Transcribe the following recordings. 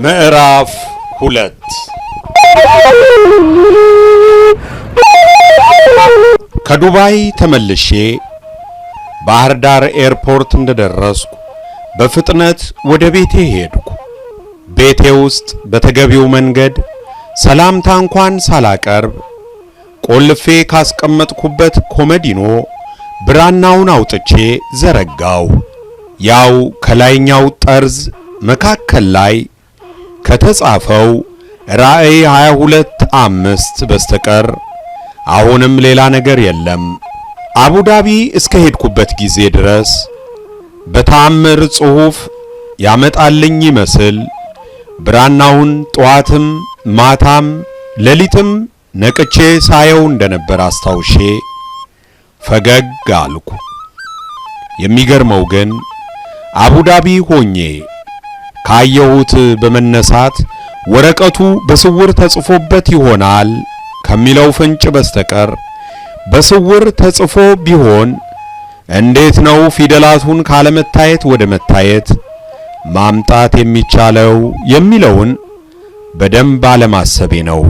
ምዕራፍ 2 ከዱባይ ተመልሼ ባህር ዳር ኤርፖርት እንደደረስኩ በፍጥነት ወደ ቤቴ ሄድኩ። ቤቴ ውስጥ በተገቢው መንገድ ሰላምታ እንኳን ሳላቀርብ ቆልፌ ካስቀመጥኩበት ኮመዲኖ ብራናውን አውጥቼ ዘረጋው። ያው ከላይኛው ጠርዝ መካከል ላይ ከተጻፈው ራእይ 22:5 በስተቀር አሁንም ሌላ ነገር የለም። አቡዳቢ እስከ ሄድኩበት ጊዜ ድረስ በታምር ጽሑፍ ያመጣልኝ ይመስል ብራናውን ጧትም ማታም ሌሊትም ነቅቼ ሳየው እንደነበር አስታውሼ ፈገግ አልኩ። የሚገርመው ግን አቡዳቢ ሆኜ ካየሁት በመነሳት ወረቀቱ በስውር ተጽፎበት ይሆናል ከሚለው ፍንጭ በስተቀር በስውር ተጽፎ ቢሆን እንዴት ነው ፊደላቱን ካለመታየት ወደ መታየት ማምጣት የሚቻለው የሚለውን በደንብ አለማሰቤ ነው።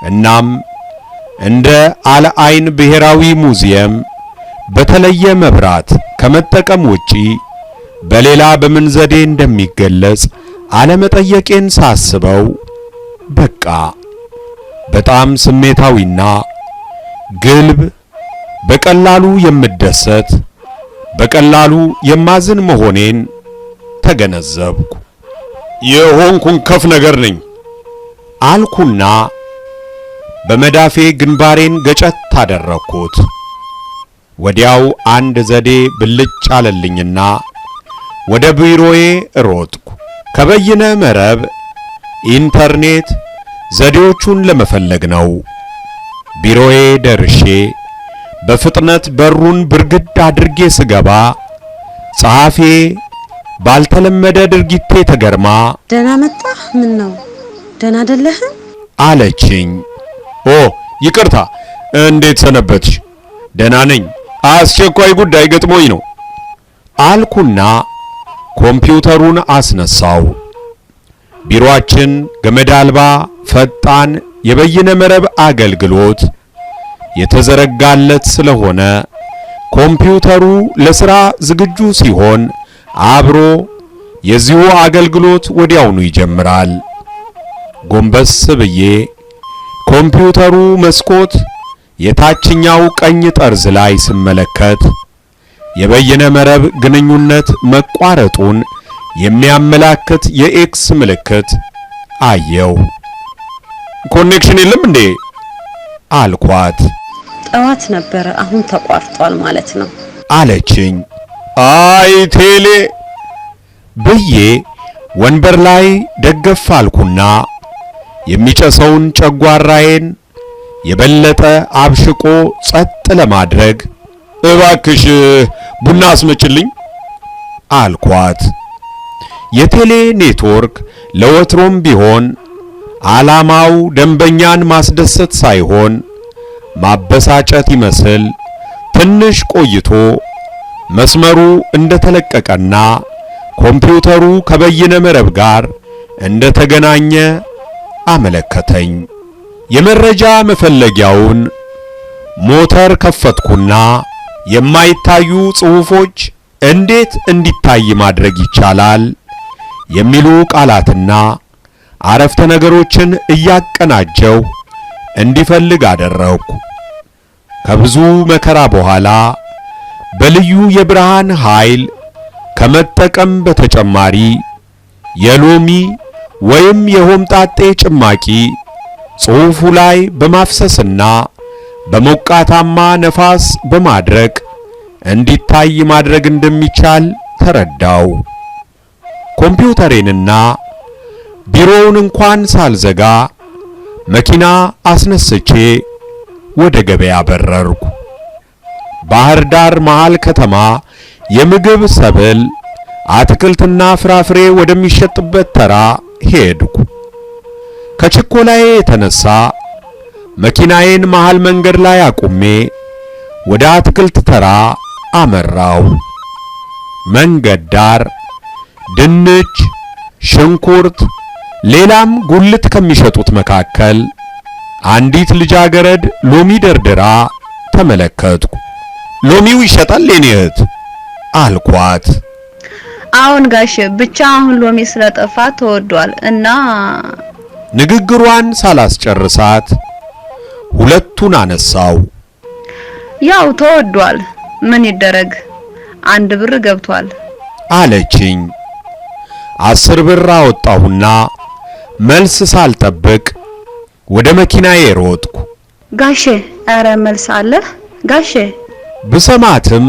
እናም እንደ አልአይን ብሔራዊ ሙዚየም በተለየ መብራት ከመጠቀም ውጪ በሌላ በምን ዘዴ እንደሚገለጽ አለመጠየቄን ሳስበው በቃ በጣም ስሜታዊና ግልብ፣ በቀላሉ የምደሰት በቀላሉ የማዝን መሆኔን ተገነዘብኩ። የሆንኩን ከፍ ነገር ነኝ አልኩና በመዳፌ ግንባሬን ገጨት ታደረኩት። ወዲያው አንድ ዘዴ ብልጭ አለልኝና ወደ ቢሮዬ ሮጥኩ። ከበይነ መረብ ኢንተርኔት ዘዴዎቹን ለመፈለግ ነው። ቢሮዬ ደርሼ በፍጥነት በሩን ብርግድ አድርጌ ስገባ ጸሐፊ ባልተለመደ ድርጊቴ ተገርማ ደህና መጣህ? ምን ነው ደህና አይደለህ? አለችኝ። ኦ ይቅርታ፣ እንዴት ሰነበትሽ? ደህና ነኝ፣ አስቸኳይ ጉዳይ ገጥሞኝ ነው አልኩና ኮምፒውተሩን አስነሳው። ቢሮአችን ገመድ አልባ ፈጣን የበይነ መረብ አገልግሎት የተዘረጋለት ስለሆነ ኮምፒውተሩ ለሥራ ዝግጁ ሲሆን አብሮ የዚሁ አገልግሎት ወዲያውኑ ይጀምራል። ጎንበስ ብዬ ኮምፒውተሩ መስኮት የታችኛው ቀኝ ጠርዝ ላይ ስመለከት የበይነ መረብ ግንኙነት መቋረጡን የሚያመላክት የኤክስ ምልክት አየው። ኮኔክሽን የለም እንዴ አልኳት። ጠዋት ነበር፣ አሁን ተቋርጧል ማለት ነው አለችኝ። አይ ቴሌ ብዬ ወንበር ላይ ደገፍ አልኩና የሚጨሰውን ጨጓራዬን የበለጠ አብሽቆ ጸጥ ለማድረግ እባክሽ ቡና አስመጭልኝ አልኳት። የቴሌ ኔትወርክ ለወትሮም ቢሆን ዓላማው ደንበኛን ማስደሰት ሳይሆን ማበሳጨት ይመስል ትንሽ ቆይቶ መስመሩ እንደተለቀቀና ኮምፒውተሩ ከበይነ መረብ ጋር እንደተገናኘ አመለከተኝ። የመረጃ መፈለጊያውን ሞተር ከፈትኩና የማይታዩ ጽሑፎች እንዴት እንዲታይ ማድረግ ይቻላል የሚሉ ቃላትና አረፍተ ነገሮችን እያቀናጀው እንዲፈልግ አደረግኩ። ከብዙ መከራ በኋላ በልዩ የብርሃን ኃይል ከመጠቀም በተጨማሪ የሎሚ ወይም የሆምጣጤ ጭማቂ ጽሑፉ ላይ በማፍሰስና በሞቃታማ ነፋስ በማድረቅ እንዲታይ ማድረግ እንደሚቻል ተረዳው። ኮምፒውተሬንና ቢሮውን እንኳን ሳልዘጋ መኪና አስነስቼ ወደ ገበያ በረርኩ። ባህር ዳር መሃል ከተማ የምግብ ሰብል አትክልትና ፍራፍሬ ወደሚሸጥበት ተራ ሄድኩ። ከችኮላዬ የተነሳ መኪናዬን መሃል መንገድ ላይ አቁሜ ወደ አትክልት ተራ አመራው። መንገድ ዳር ድንች፣ ሽንኩርት፣ ሌላም ጉልት ከሚሸጡት መካከል አንዲት ልጃገረድ ሎሚ ደርድራ ተመለከትኩ። ሎሚው ይሸጣል የኔ እህት አልኳት። አሁን ጋሽ ብቻ አሁን ሎሚ ስለጠፋ ተወዷል እና ንግግሯን ሳላስጨርሳት ሁለቱን አነሳው። ያው ተወዷል ምን ይደረግ 1 ብር ገብቷል አለችኝ። 10 ብር አወጣሁና መልስ ሳልጠብቅ ወደ መኪናዬ ሮጥኩ። ጋሼ አረ መልስ አለ ጋሼ ብሰማትም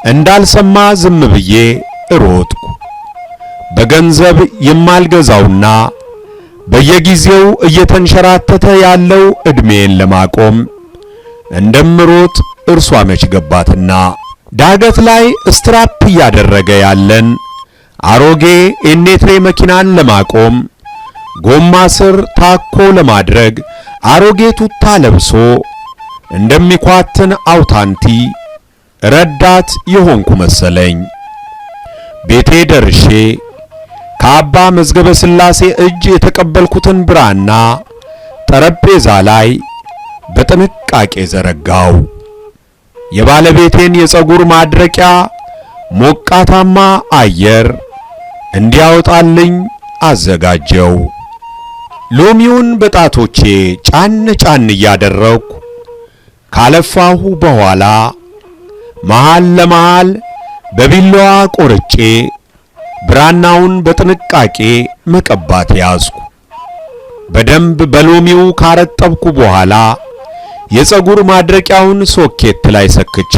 እንዳልሰማ ዝም ብዬ ሮጥኩ። በገንዘብ የማልገዛውና በየጊዜው እየተንሸራተተ ያለው እድሜን ለማቆም እንደምሮጥ እርሷ መች ገባትና ዳገት ላይ ስትራፕ እያደረገ ያለን አሮጌ ኤኔትሬ መኪናን ለማቆም ጎማ ስር ታኮ ለማድረግ አሮጌ ቱታ ለብሶ እንደሚኳትን አውታንቲ ረዳት የሆንኩ መሰለኝ። ቤቴ ደርሼ ከአባ መዝገበ ሥላሴ እጅ የተቀበልኩትን ብራና ጠረጴዛ ላይ በጥንቃቄ ዘረጋው። የባለቤቴን የፀጉር ማድረቂያ ሞቃታማ አየር እንዲያወጣልኝ አዘጋጀው። ሎሚውን በጣቶቼ ጫን ጫን እያደረኩ ካለፋሁ በኋላ መሃል ለመሃል በቢላዋ ቆርጬ ብራናውን በጥንቃቄ መቀባት ያዝኩ። በደንብ በሎሚው ካረጠብኩ በኋላ የፀጉር ማድረቂያውን ሶኬት ላይ ሰክቼ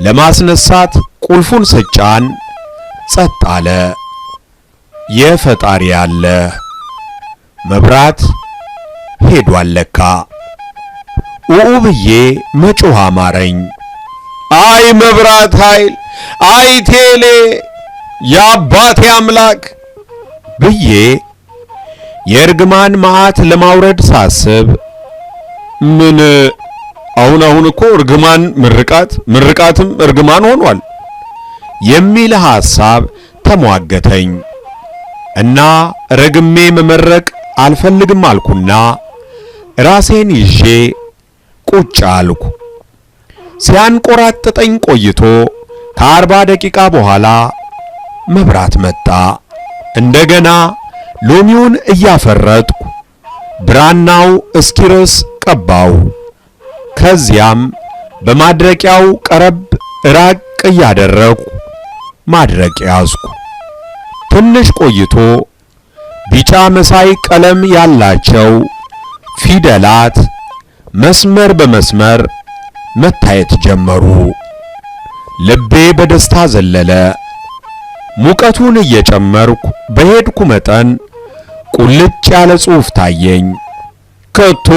ለማስነሳት ቁልፉን ስጫን ጸጥ አለ። የፈጣሪ ያለ መብራት ሄዷል ለካ። ብዬ መጮህ አማረኝ። አይ መብራት ኃይል፣ አይ ቴሌ፣ የአባቴ አምላክ ብዬ የእርግማን መዓት ለማውረድ ሳስብ ምን አሁን እኮ እርግማን ምርቃትም እርግማን ሆኗል የሚል ሐሳብ ተሟገተኝ እና ረግሜ መመረቅ አልፈልግም አልኩና ራሴን ይዤ ቁጭ አልኩ። ሲያንቆራጥጠኝ ቆይቶ ከ40 ደቂቃ በኋላ መብራት መጣ። እንደገና ሎሚውን እያፈረጥኩ ብራናው እስኪርስ ቀባው። ከዚያም በማድረቂያው ቀረብ ራቅ እያደረኩ ማድረቅ ያዝኩ። ትንሽ ቆይቶ ቢጫ መሳይ ቀለም ያላቸው ፊደላት መስመር በመስመር መታየት ጀመሩ። ልቤ በደስታ ዘለለ። ሙቀቱን እየጨመርኩ በሄድኩ መጠን ቁልጭ ያለ ጽሑፍ ታየኝ። ከቶ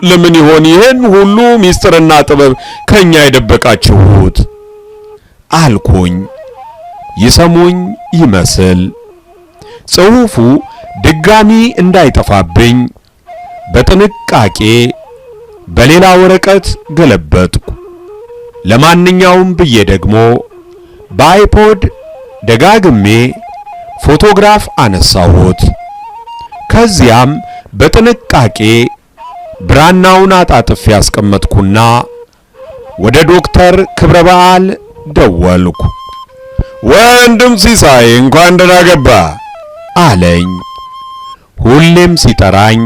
ለምን ይሆን ይህን ሁሉ ሚስጥርና ጥበብ ከኛ የደበቃችሁት አልኩኝ። ይሰሙኝ ይመስል ጽሑፉ ድጋሚ እንዳይጠፋብኝ በጥንቃቄ በሌላ ወረቀት ገለበጥኩ። ለማንኛውም ብዬ ደግሞ በአይፖድ ደጋግሜ ፎቶግራፍ አነሳሁት። ከዚያም በጥንቃቄ ብራናውን አጣጥፌ ያስቀመጥኩና ወደ ዶክተር ክብረ በዓል ደወልኩ። ወንድም ሲሳይ እንኳን ደህና ገባ አለኝ። ሁሌም ሲጠራኝ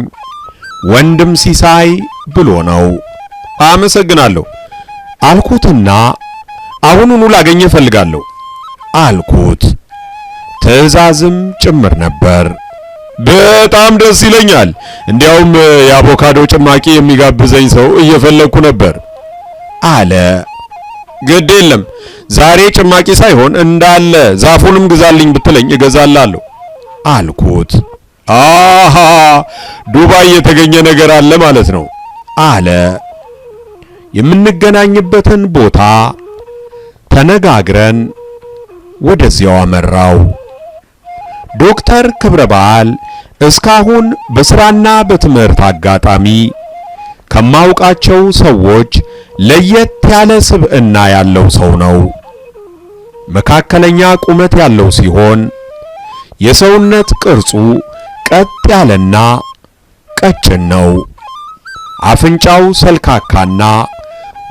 ወንድም ሲሳይ ብሎ ነው። አመሰግናለሁ አልኩትና አሁኑኑ ላገኘ ፈልጋለሁ አልኩት። ትዕዛዝም ጭምር ነበር። በጣም ደስ ይለኛል። እንዲያውም የአቮካዶ ጭማቂ የሚጋብዘኝ ሰው እየፈለግኩ ነበር አለ። ግድ የለም ዛሬ ጭማቂ ሳይሆን እንዳለ ዛፉንም ግዛልኝ ብትለኝ እገዛላለሁ አልኩት። አሃ ዱባይ የተገኘ ነገር አለ ማለት ነው አለ። የምንገናኝበትን ቦታ ተነጋግረን ወደዚያው አመራው። ዶክተር ክብረ በዓል እስካሁን በስራና በትምህርት አጋጣሚ ከማውቃቸው ሰዎች ለየት ያለ ስብዕና ያለው ሰው ነው። መካከለኛ ቁመት ያለው ሲሆን የሰውነት ቅርጹ ቀጥ ያለና ቀጭን ነው። አፍንጫው ሰልካካና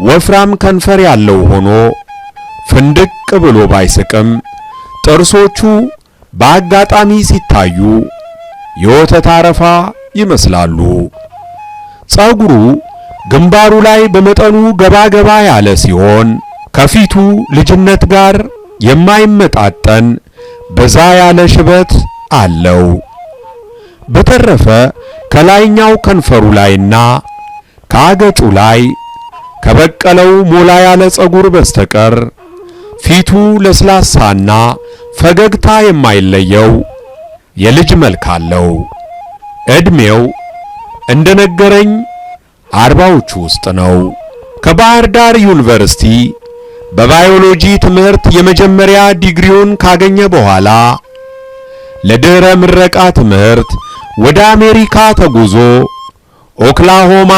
ወፍራም ከንፈር ያለው ሆኖ ፍንድቅ ብሎ ባይስቅም ጥርሶቹ በአጋጣሚ ሲታዩ የወተት አረፋ ይመስላሉ። ጸጉሩ ግንባሩ ላይ በመጠኑ ገባ ገባ ያለ ሲሆን ከፊቱ ልጅነት ጋር የማይመጣጠን በዛ ያለ ሽበት አለው። በተረፈ ከላይኛው ከንፈሩ ላይና ከአገጩ ላይ ከበቀለው ሞላ ያለ ጸጉር በስተቀር ፊቱ ለስላሳና ፈገግታ የማይለየው የልጅ መልክ አለው። ዕድሜው እንደነገረኝ 40ዎቹ ውስጥ ነው። ከባህር ዳር ዩኒቨርሲቲ በባዮሎጂ ትምህርት የመጀመሪያ ዲግሪውን ካገኘ በኋላ ለድህረ ምረቃ ትምህርት ወደ አሜሪካ ተጉዞ ኦክላሆማ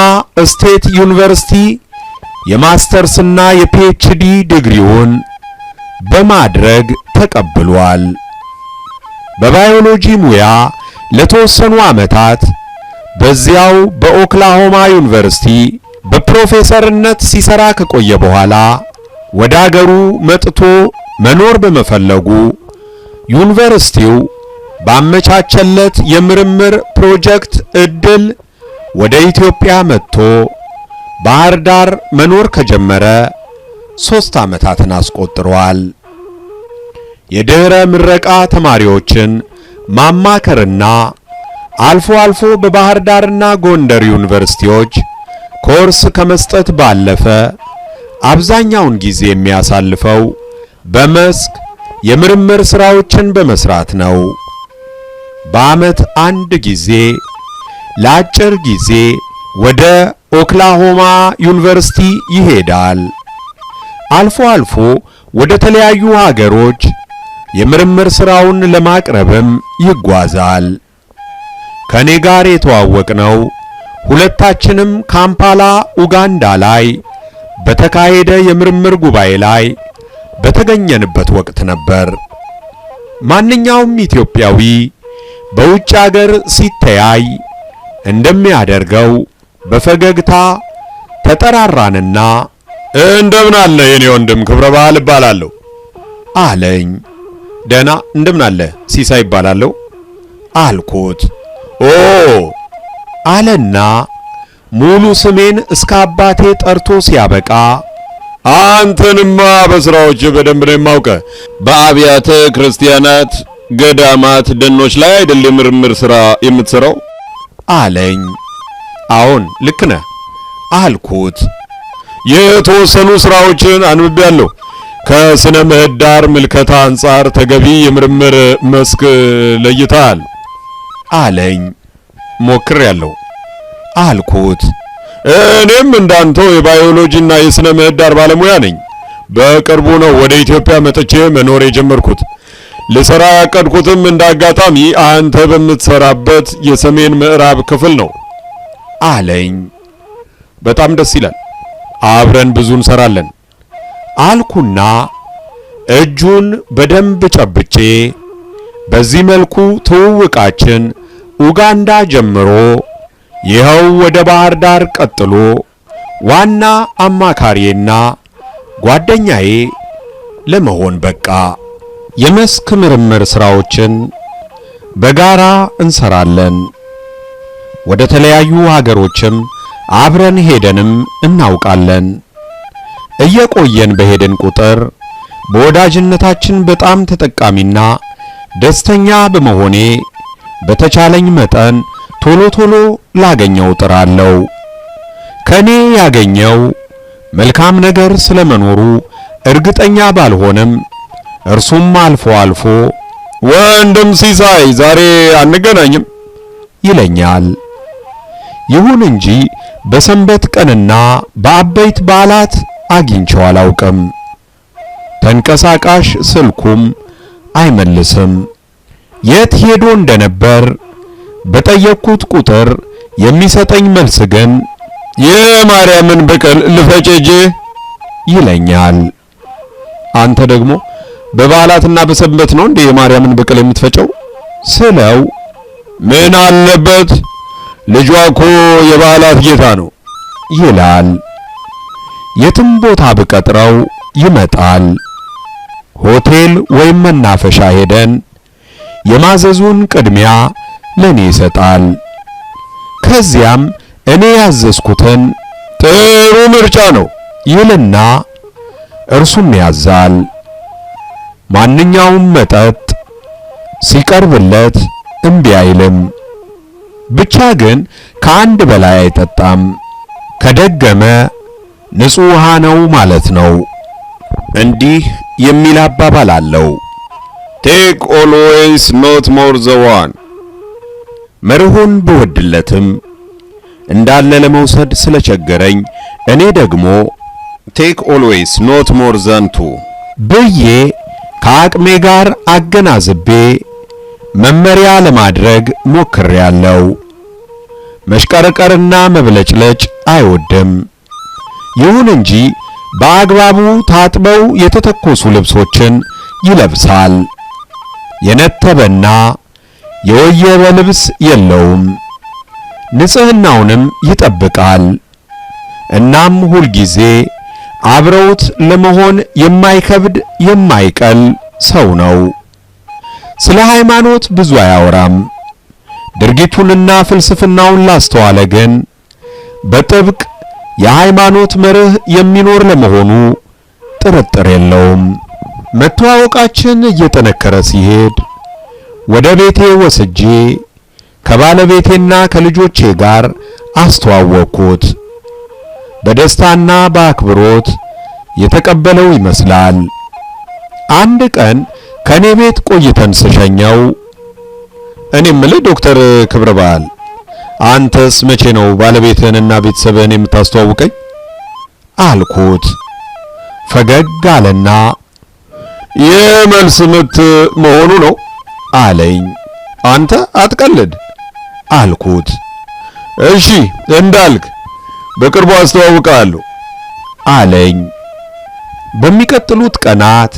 ስቴት ዩኒቨርሲቲ የማስተርስና የፒኤችዲ ዲግሪውን በማድረግ ተቀብሏል። በባዮሎጂ ሙያ ለተወሰኑ ዓመታት በዚያው በኦክላሆማ ዩኒቨርሲቲ በፕሮፌሰርነት ሲሰራ ከቆየ በኋላ ወደ አገሩ መጥቶ መኖር በመፈለጉ ዩኒቨርሲቲው ባመቻቸለት የምርምር ፕሮጀክት ዕድል ወደ ኢትዮጵያ መጥቶ ባህር ዳር መኖር ከጀመረ 3 ዓመታትን አስቆጥሯል። የድህረ ምረቃ ተማሪዎችን ማማከርና አልፎ አልፎ በባህር ዳርና ጎንደር ዩኒቨርሲቲዎች ኮርስ ከመስጠት ባለፈ አብዛኛውን ጊዜ የሚያሳልፈው በመስክ የምርምር ስራዎችን በመስራት ነው። በዓመት አንድ ጊዜ ለአጭር ጊዜ ወደ ኦክላሆማ ዩኒቨርሲቲ ይሄዳል። አልፎ አልፎ ወደ ተለያዩ ሀገሮች የምርምር ስራውን ለማቅረብም ይጓዛል። ከኔ ጋር የተዋወቅነው ሁለታችንም ካምፓላ ኡጋንዳ ላይ በተካሄደ የምርምር ጉባኤ ላይ በተገኘንበት ወቅት ነበር። ማንኛውም ኢትዮጵያዊ በውጭ ሀገር ሲተያይ እንደሚያደርገው በፈገግታ ተጠራራንና እንደምን አለ የኔ ወንድም ክብረ በዓል እባላለሁ አለኝ። ደህና እንደምን አለ ሲሳይ እባላለሁ አልኩት። ኦ አለና ሙሉ ስሜን እስከ አባቴ ጠርቶ ሲያበቃ አንተንማ በስራዎች በደንብ ነው የማውቀው። በአብያተ ክርስቲያናት፣ ገዳማት፣ ደኖች ላይ አይደል የምርምር ስራ የምትሰራው አለኝ። አዎን ልክ ነህ አልኩት። የተወሰኑ ስራዎችን አንብቤያለሁ። ከስነ ምህዳር ምልከታ አንጻር ተገቢ የምርምር መስክ ለይተሃል አለኝ። ሞክሬያለሁ አልኩት። እኔም እንዳንተው የባዮሎጂና የስነ ምህዳር ባለሙያ ነኝ። በቅርቡ ነው ወደ ኢትዮጵያ መጥቼ መኖር የጀመርኩት። ልሰራ ያቀድኩትም እንዳጋጣሚ አንተ በምትሰራበት የሰሜን ምዕራብ ክፍል ነው አለኝ። በጣም ደስ ይላል፣ አብረን ብዙ እንሰራለን አልኩና እጁን በደንብ ጨብጬ በዚህ መልኩ ትውውቃችን ኡጋንዳ ጀምሮ ይኸው ወደ ባህር ዳር ቀጥሎ ዋና አማካሪና ጓደኛዬ ለመሆን በቃ። የመስክ ምርምር ስራዎችን በጋራ እንሰራለን። ወደ ተለያዩ ሀገሮችም አብረን ሄደንም እናውቃለን። እየቆየን በሄድን ቁጥር በወዳጅነታችን በጣም ተጠቃሚና ደስተኛ በመሆኔ በተቻለኝ መጠን ቶሎ ቶሎ ላገኘው ጥራለሁ። ከኔ ያገኘው መልካም ነገር ስለመኖሩ እርግጠኛ ባልሆንም እርሱም አልፎ አልፎ ወንድም ሲሳይ ዛሬ አንገናኝም ይለኛል። ይሁን እንጂ በሰንበት ቀንና በአበይት በዓላት አግኝቼው አላውቅም። ተንቀሳቃሽ ስልኩም አይመልስም። የት ሄዶ እንደነበር በጠየቅኩት ቁጥር የሚሰጠኝ መልስ ግን የማርያምን በቀል ልፈጨጄ ይለኛል። አንተ ደግሞ በበዓላትና በሰንበት ነው እንዴ የማርያምን በቀል የምትፈጨው ስለው ምን አለበት ልጇ እኮ የበዓላት ጌታ ነው ይላል። የትም ቦታ ብቀጥረው ይመጣል። ሆቴል ወይም መናፈሻ ሄደን የማዘዙን ቅድሚያ ለኔ ይሰጣል። ከዚያም እኔ ያዘዝኩትን ጥሩ ምርጫ ነው ይልና እርሱም ያዛል። ማንኛውም መጠጥ ሲቀርብለት እምቢ አይልም። ብቻ ግን ከአንድ በላይ አይጠጣም። ከደገመ ንጹህ ውሃ ነው ማለት ነው። እንዲህ የሚል አባባል አለው፣ ቴክ ኦልዌይስ ኖት ሞር ዘ ዋን። መርሁን ብወድለትም እንዳለ ለመውሰድ ስለቸገረኝ እኔ ደግሞ ቴክ ኦልዌይስ ኖት ሞር ዘን ቱ ብዬ ከአቅሜ ጋር አገናዝቤ መመሪያ ለማድረግ ሞክሬያለሁ። መሽቀርቀርና መብለጭለጭ አይወድም። ይሁን እንጂ በአግባቡ ታጥበው የተተኮሱ ልብሶችን ይለብሳል። የነተበና የወየበ ልብስ የለውም። ንጽህናውንም ይጠብቃል። እናም ሁልጊዜ አብረውት ለመሆን የማይከብድ የማይቀል ሰው ነው። ስለ ሃይማኖት ብዙ አያወራም። ድርጊቱንና ፍልስፍናውን ላስተዋለ ግን በጥብቅ የሃይማኖት መርህ የሚኖር ለመሆኑ ጥርጥር የለውም። መተዋወቃችን እየጠነከረ ሲሄድ ወደ ቤቴ ወስጄ ከባለቤቴና ከልጆቼ ጋር አስተዋወቅኩት። በደስታና በአክብሮት የተቀበለው ይመስላል። አንድ ቀን ከኔ ቤት ቆይተን ስሸኘው እኔ የምልህ ዶክተር ክብረ በዓል አንተስ መቼ ነው ባለቤትህንና ቤተሰብህን የምታስተዋውቀኝ አልኩት። ፈገግ አለና የመልስ ምት መሆኑ ነው አለኝ። አንተ አትቀልድ አልኩት። እሺ እንዳልክ በቅርቡ አስተዋውቃለሁ አለኝ። በሚቀጥሉት ቀናት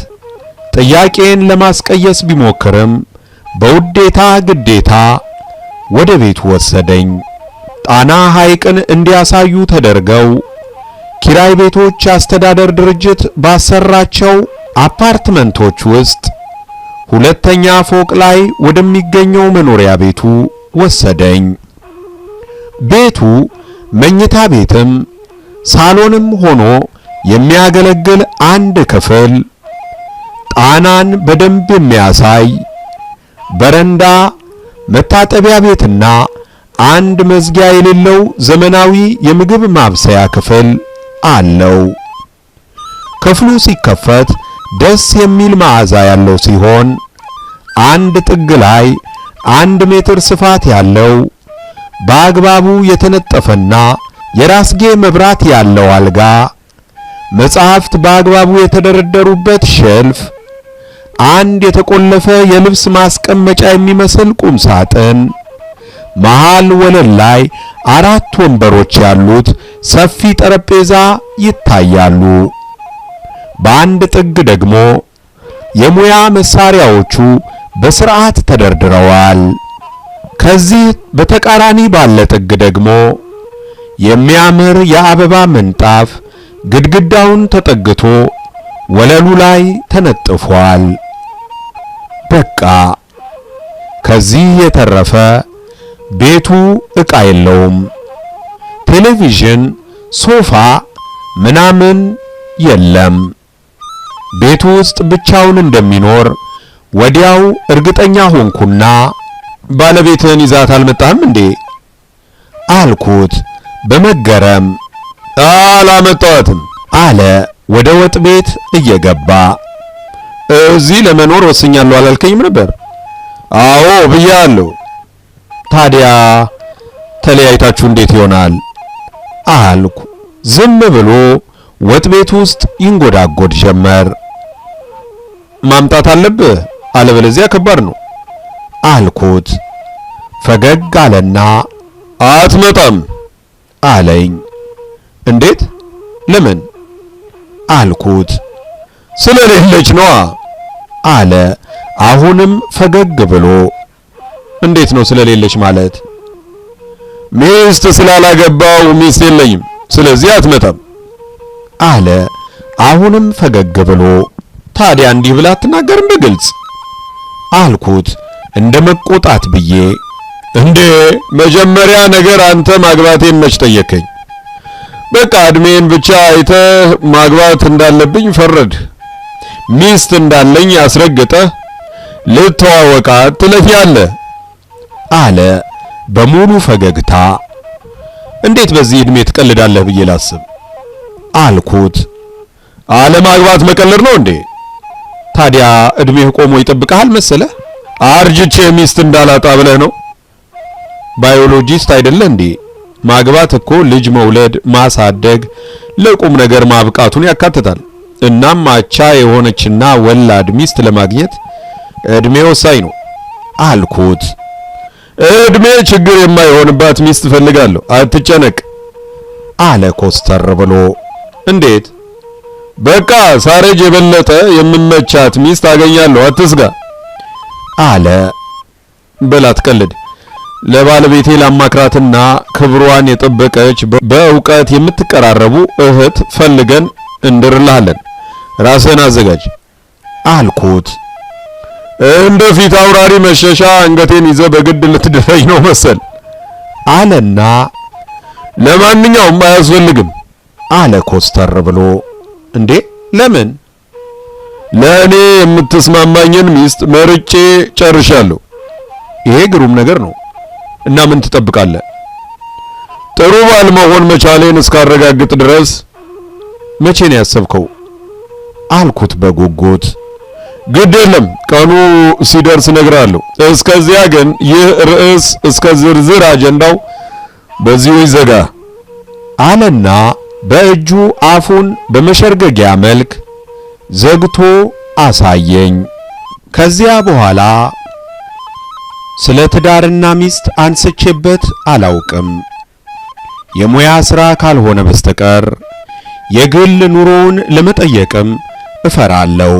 ጥያቄን ለማስቀየስ ቢሞክርም በውዴታ ግዴታ ወደ ቤቱ ወሰደኝ። ጣና ሐይቅን እንዲያሳዩ ተደርገው ኪራይ ቤቶች አስተዳደር ድርጅት ባሰራቸው አፓርትመንቶች ውስጥ ሁለተኛ ፎቅ ላይ ወደሚገኘው መኖሪያ ቤቱ ወሰደኝ። ቤቱ መኝታ ቤትም ሳሎንም ሆኖ የሚያገለግል አንድ ክፍል፣ ጣናን በደንብ የሚያሳይ በረንዳ፣ መታጠቢያ ቤትና አንድ መዝጊያ የሌለው ዘመናዊ የምግብ ማብሰያ ክፍል አለው። ክፍሉ ሲከፈት ደስ የሚል መዓዛ ያለው ሲሆን አንድ ጥግ ላይ 1 ሜትር ስፋት ያለው በአግባቡ የተነጠፈና የራስጌ መብራት ያለው አልጋ፣ መጽሐፍት በአግባቡ የተደረደሩበት ሼልፍ፣ አንድ የተቆለፈ የልብስ ማስቀመጫ የሚመስል ቁም ሳጥን፣ መሃል ወለል ላይ 4 ወንበሮች ያሉት ሰፊ ጠረጴዛ ይታያሉ። በአንድ ጥግ ደግሞ የሙያ መሳሪያዎቹ በስርዓት ተደርድረዋል። ከዚህ በተቃራኒ ባለ ጥግ ደግሞ የሚያምር የአበባ ምንጣፍ ግድግዳውን ተጠግቶ ወለሉ ላይ ተነጥፏል። በቃ ከዚህ የተረፈ ቤቱ ዕቃ የለውም። ቴሌቪዥን፣ ሶፋ ምናምን የለም። ቤቱ ውስጥ ብቻውን እንደሚኖር ወዲያው እርግጠኛ ሆንኩና ባለቤትህን ይዛት አልመጣህም እንዴ አልኩት በመገረም። አላመጣኋትም አለ ወደ ወጥ ቤት እየገባ። እዚህ ለመኖር ወስኛለሁ አላልከኝም ነበር? አዎ ብያለሁ። ታዲያ ተለያይታችሁ እንዴት ይሆናል አልኩ። ዝም ብሎ ወጥ ቤት ውስጥ ይንጎዳጎድ ጀመር። ማምጣት አለብህ አለበለዚያ ከባድ ነው አልኩት። ፈገግ አለና አትመጣም አለኝ። እንዴት? ለምን አልኩት። ስለሌለች ነዋ አለ አሁንም ፈገግ ብሎ። እንዴት ነው ስለሌለሽ ማለት? ሚስት ስላላገባው ሚስት የለኝም፣ ስለዚህ አትመጣም አለ አሁንም ፈገግ ብሎ። ታዲያ እንዲህ ብላ አትናገርም በግልጽ አልኩት እንደ መቆጣት ብዬ። እንዴ መጀመሪያ ነገር አንተ ማግባቴን መች ጠየከኝ? በቃ እድሜን ብቻ አይተህ ማግባት እንዳለብኝ ፈረድ። ሚስት እንዳለኝ አስረግጠህ ልተዋወቃት ትለፊያለህ አለ በሙሉ ፈገግታ። እንዴት በዚህ እድሜ ትቀልዳለህ ብዬ ላስብ አልኩት። አለማግባት መቀለድ ነው እንዴ? ታዲያ እድሜህ ቆሞ ይጠብቅሃል መሰለህ? አርጅቼ ሚስት እንዳላጣ ብለህ ነው? ባዮሎጂስት አይደለ እንዴ? ማግባት እኮ ልጅ መውለድ፣ ማሳደግ፣ ለቁም ነገር ማብቃቱን ያካትታል። እናም አቻ የሆነችና ወላድ ሚስት ለማግኘት እድሜ ወሳኝ ነው አልኩት። እድሜ ችግር የማይሆንባት ሚስት ፈልጋለሁ፣ አትጨነቅ አለ ኮስተር ብሎ። እንዴት? በቃ ሳረጅ የበለጠ የምመቻት ሚስት አገኛለሁ፣ አትስጋ አለ። በላት ቀልድ። ለባለቤቴ ላማክራትና ክብሯን የጠበቀች በእውቀት የምትቀራረቡ እህት ፈልገን እንድርልሃለን፣ ራስህን አዘጋጅ አልኩት። እንደ ፊት አውራሪ መሸሻ አንገቴን ይዘ በግድ ልትድረኝ ነው መሰል አለና ለማንኛውም አያስፈልግም አለ ኮስተር ብሎ። እንዴ ለምን? ለእኔ የምትስማማኝን ሚስት መርጬ ጨርሻለሁ። ይሄ ግሩም ነገር ነው። እና ምን ትጠብቃለህ? ጥሩ ባል መሆን መቻሌን እስካረጋግጥ ድረስ። መቼ ነው ያሰብከው አልኩት በጉጉት። ግድ የለም ቀኑ ሲደርስ እነግርሃለሁ። እስከዚያ ግን ይህ ርዕስ እስከ ዝርዝር አጀንዳው በዚሁ ይዘጋ አለና በእጁ አፉን በመሸርገጊያ መልክ ዘግቶ አሳየኝ። ከዚያ በኋላ ስለ ትዳርና ሚስት አንስቼበት አላውቅም። የሙያ ሥራ ካልሆነ በስተቀር የግል ኑሮውን ለመጠየቅም እፈራለሁ።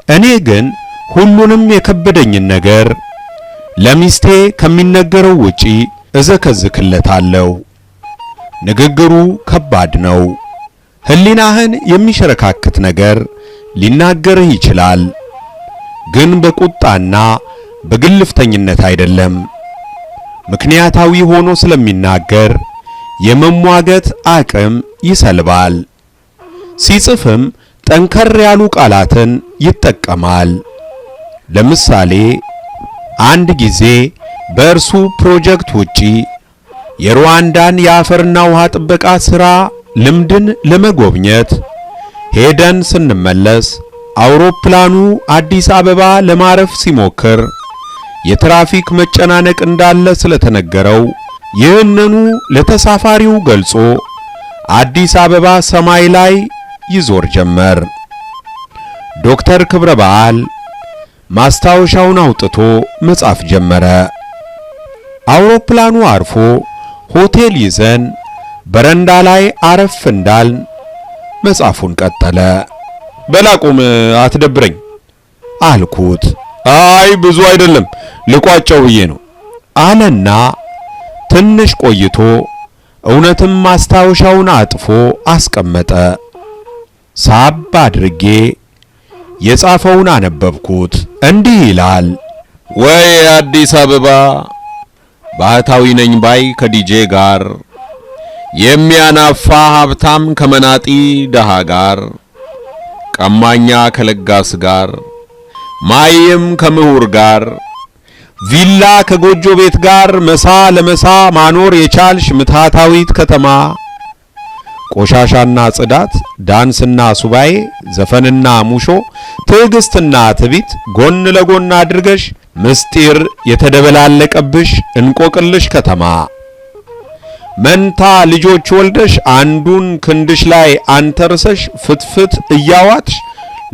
እኔ ግን ሁሉንም የከበደኝን ነገር ለሚስቴ ከሚነገረው ውጪ እዘከዝክለታለሁ። ንግግሩ ከባድ ነው። ሕሊናህን የሚሸረካክት ነገር ሊናገርህ ይችላል፣ ግን በቁጣና በግልፍተኝነት አይደለም። ምክንያታዊ ሆኖ ስለሚናገር የመሟገት አቅም ይሰልባል። ሲጽፍም ጠንከር ያሉ ቃላትን ይጠቀማል። ለምሳሌ አንድ ጊዜ በእርሱ ፕሮጀክት ውጪ የሩዋንዳን የአፈርና ውሃ ጥበቃ ሥራ ልምድን ለመጎብኘት ሄደን ስንመለስ አውሮፕላኑ አዲስ አበባ ለማረፍ ሲሞክር የትራፊክ መጨናነቅ እንዳለ ስለተነገረው ይህንኑ ለተሳፋሪው ገልጾ አዲስ አበባ ሰማይ ላይ ይዞር ጀመር። ዶክተር ክብረ በዓል ማስታወሻውን አውጥቶ መጻፍ ጀመረ። አውሮፕላኑ አርፎ ሆቴል ይዘን በረንዳ ላይ አረፍ እንዳልን መጻፉን ቀጠለ። በላቁም አትደብረኝ አልኩት። አይ ብዙ አይደለም ልቋጨው ብዬ ነው አለና ትንሽ ቆይቶ እውነትም ማስታወሻውን አጥፎ አስቀመጠ። ሳብ አድርጌ የጻፈውን አነበብኩት። እንዲህ ይላል። ወይ አዲስ አበባ ባህታዊ ነኝ ባይ ከዲጄ ጋር የሚያናፋ ሀብታም ከመናጢ ደሃ ጋር ቀማኛ ከለጋስ ጋር ማይም ከምሁር ጋር ቪላ ከጎጆ ቤት ጋር መሳ ለመሳ ማኖር የቻልሽ ምትሃታዊት ከተማ ቆሻሻና ጽዳት፣ ዳንስና ሱባኤ፣ ዘፈንና ሙሾ፣ ትዕግስትና ትቢት ጎን ለጎን አድርገሽ ምስጢር የተደበላለቀብሽ እንቆቅልሽ ከተማ መንታ ልጆች ወልደሽ አንዱን ክንድሽ ላይ አንተርሰሽ ፍትፍት እያዋትሽ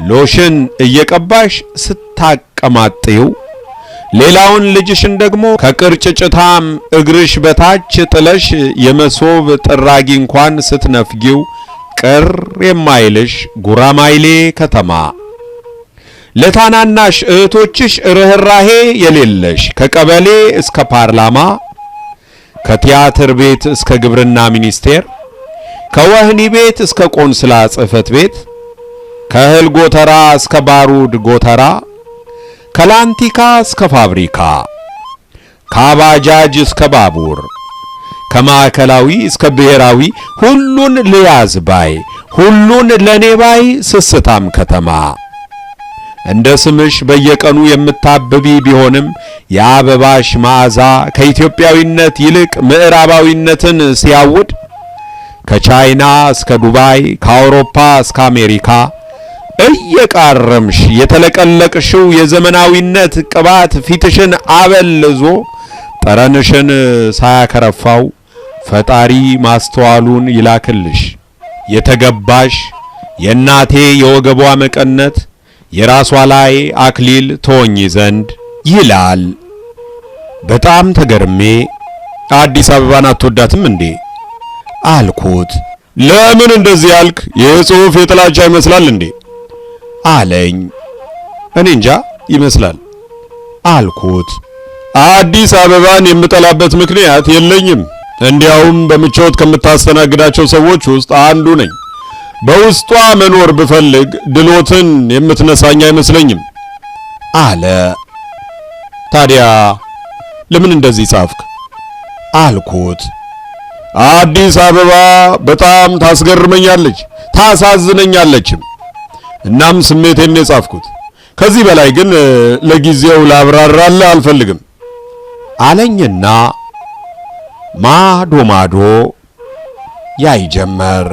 ሎሽን እየቀባሽ ስታቀማጥዩ ሌላውን ልጅሽን ደግሞ ከቅርጭጭታም እግርሽ በታች ጥለሽ የመሶብ ጥራጊ እንኳን ስትነፍጊው ቅር የማይልሽ ጉራማይሌ ከተማ ለታናናሽ እህቶችሽ ርህራሄ የሌለሽ ከቀበሌ እስከ ፓርላማ፣ ከቲያትር ቤት እስከ ግብርና ሚኒስቴር፣ ከወህኒ ቤት እስከ ቆንስላ ጽሕፈት ቤት፣ ከእህል ጎተራ እስከ ባሩድ ጎተራ፣ ከላንቲካ እስከ ፋብሪካ፣ ከባጃጅ እስከ ባቡር፣ ከማዕከላዊ እስከ ብሔራዊ ሁሉን ልያዝ ባይ ሁሉን ለኔ ባይ ስስታም ከተማ እንደ ስምሽ በየቀኑ የምታብቢ ቢሆንም የአበባሽ መዓዛ ከኢትዮጵያዊነት ይልቅ ምዕራባዊነትን ሲያውድ ከቻይና እስከ ዱባይ ከአውሮፓ እስከ አሜሪካ እየቃረምሽ የተለቀለቅሽው የዘመናዊነት ቅባት ፊትሽን አበልዞ ጠረንሽን ሳያከረፋው ፈጣሪ ማስተዋሉን ይላክልሽ። የተገባሽ የእናቴ የወገቧ መቀነት የራሷ ላይ አክሊል ትሆኚ ዘንድ ይላል። በጣም ተገርሜ አዲስ አበባን አትወዳትም እንዴ አልኩት። ለምን እንደዚህ ያልክ? ይህ ጽሑፍ የጥላቻ ይመስላል እንዴ አለኝ። እኔ እንጃ ይመስላል አልኩት። አዲስ አበባን የምጠላበት ምክንያት የለኝም። እንዲያውም በምቾት ከምታስተናግዳቸው ሰዎች ውስጥ አንዱ ነኝ። በውስጧ መኖር ብፈልግ ድሎትን የምትነሳኝ አይመስለኝም አለ። ታዲያ ለምን እንደዚህ ጻፍክ አልኩት። አዲስ አበባ በጣም ታስገርመኛለች፣ ታሳዝነኛለችም። እናም ስሜቴን የጻፍኩት። ከዚህ በላይ ግን ለጊዜው ላብራራልህ አልፈልግም አለኝና ማዶ ማዶ ያይ ጀመር።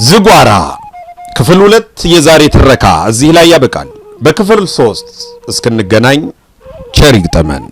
ዝጓራ ክፍል 2 የዛሬ ትረካ እዚህ ላይ ያበቃል። በክፍል 3 እስክንገናኝ ቸር ይግጠመን።